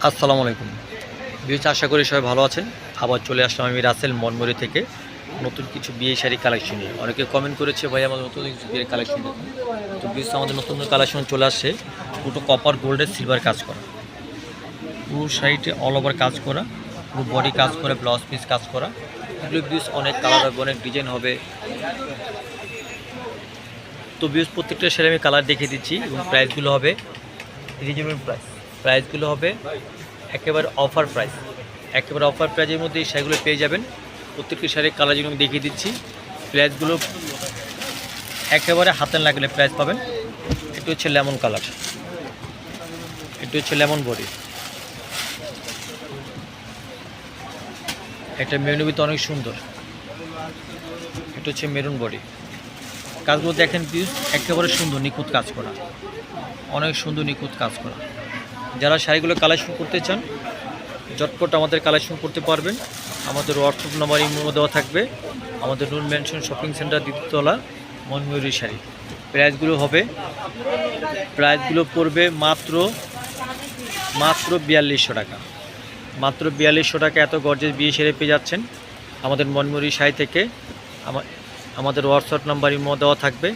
আসসালামু আলাইকুম ভিউয়ার্স, আশা করি সবাই ভালো আছেন। আবার চলে আসলাম আমি রাসেল মনমুরি থেকে নতুন কিছু বিয়ে শাড়ি কালেকশন নিয়ে। অনেকে কমেন্ট করেছে ভাই আমাদের নতুন কিছু বিয়ের কালেকশন দেখুন। তো ভিউয়ার্স, আমাদের নতুন কালেকশন চলে আসছে। পুরো কপার গোল্ডের সিলভার কাজ করা, পুরো শাড়িতে অল ওভার কাজ করা, পুরো বডি কাজ করে, ব্লাউজ পিস কাজ করা। এগুলো ভিউয়ার্স অনেক কালার হবে, অনেক ডিজাইন হবে। তো ভিউয়ার্স, প্রত্যেকটা শাড়ি আমি কালার দেখিয়ে দিচ্ছি এবং প্রাইসগুলো হবে রিজনেবল প্রাইসগুলো হবে একেবারে অফার প্রাইস। একেবারে অফার প্রাইজের মধ্যে এই শাড়িগুলো পেয়ে যাবেন। প্রত্যেকটি শাড়ির কালার যেগুলো আমি দেখিয়ে দিচ্ছি, প্রাইসগুলো একেবারে হাতে লাগলে প্রাইস পাবেন। এটি হচ্ছে লেমন কালার, এটি হচ্ছে লেমন বডি, একটা মেরুন ভিতরে অনেক সুন্দর। এটা হচ্ছে মেরুন বডি। কাজগুলো দেখেন প্লিজ, একেবারে সুন্দর নিখুঁত কাজ করা, অনেক সুন্দর নিখুঁত কাজ করা। যারা শাড়িগুলো কালেকশন করতে চান ঝটপট আমাদের কালেকশন করতে পারবেন। আমাদের হোয়াটসঅ্যাপ নাম্বার ইমো দেওয়া থাকবে। আমাদের নূর ম্যানশন শপিং সেন্টার দ্বিতীয়তলা, মনময়ূরী শাড়ি। প্রাইসগুলো পড়বে মাত্র 4200 টাকা। মাত্র 4200 টাকা এত গর্জেস বিয়ে শাড়ি পেয়ে যাচ্ছেন আমাদের মনময়ূরী শাড়ি থেকে। আমাদের হোয়াটসঅ্যাপ নাম্বার ইমো দেওয়া থাকবে।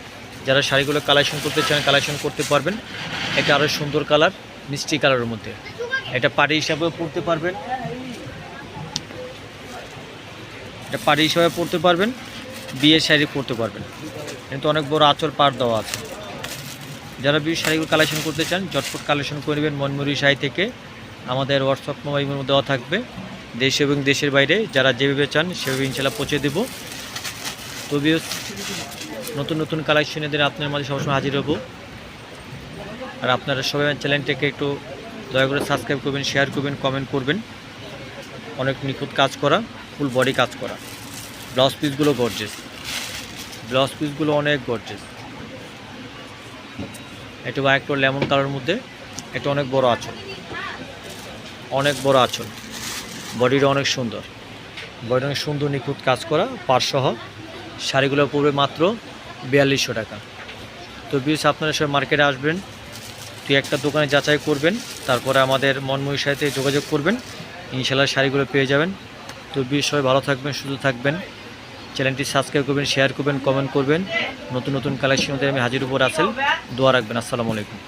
যারা শাড়িগুলো কালেকশন করতে চান কালেকশন করতে পারবেন। এটা আরও সুন্দর কালার, মিষ্টি কালারের মধ্যে। এটা পাড়ি হিসাবেও পরতে পারবেন, এটা পাড়ি হিসাবে পরতে পারবেন, বিয়ের শাড়ি পরতে পারবেন। কিন্তু অনেক বড় আঁচল পাড় দেওয়া আছে। যারা বিয়ের শাড়িগুলো কালেকশন করতে চান ঝটপট কালেকশন করে নেবেন মনময়ূরী শাড়ি থেকে। আমাদের হোয়াটসঅ্যাপ নাম্বার দেওয়া থাকবে। দেশ এবং দেশের বাইরে যারা যেভাবে চান সেভাবে ইনশাল্লাহ পৌঁছে দেবো। তো ভিউয়ার্স, নতুন নতুন কালেকশনের আপনার মাঝে সবসময় হাজির হব। আর আপনারা সবাই চ্যানেলটাকে একটু দয়া করে সাবস্ক্রাইব করবেন, শেয়ার করবেন, কমেন্ট করবেন। অনেক নিখুঁত কাজ করা, ফুল বডি কাজ করা। ব্লাউজ পিসগুলো গর্জেস, ব্লাউজ পিসগুলো অনেক গর্জেস। এটা বা একটা লেমন কালারের মধ্যে, এটা অনেক বড় আঁচল, অনেক বড় আঁচল। বডিটা অনেক সুন্দর, বডিটা অনেক সুন্দর নিখুঁত কাজ করা পাড়সহ। শাড়িগুলো পড়বে মাত্র 4200 টাকা। তো ভিউয়ার্স, আপনারা সব মার্কেটে আসবেন, তুই একটা দোকানে যাচাই করবেন, তারপরে আমাদের মনময়ূরীর সাথে যোগাযোগ করবেন, ইনশাআল্লাহ শাড়িগুলো পেয়ে যাবেন। তো ভিউয়ার্স, সবাই ভালো থাকবেন, সুস্থ থাকবেন। চ্যানেলটি সাবস্ক্রাইব করবেন, শেয়ার করবেন, কমেন্ট করবেন। নতুন নতুন কালেকশন আমি হাজির উপর আসেন। দোয়া রাখবেন। আসসালামু আলাইকুম।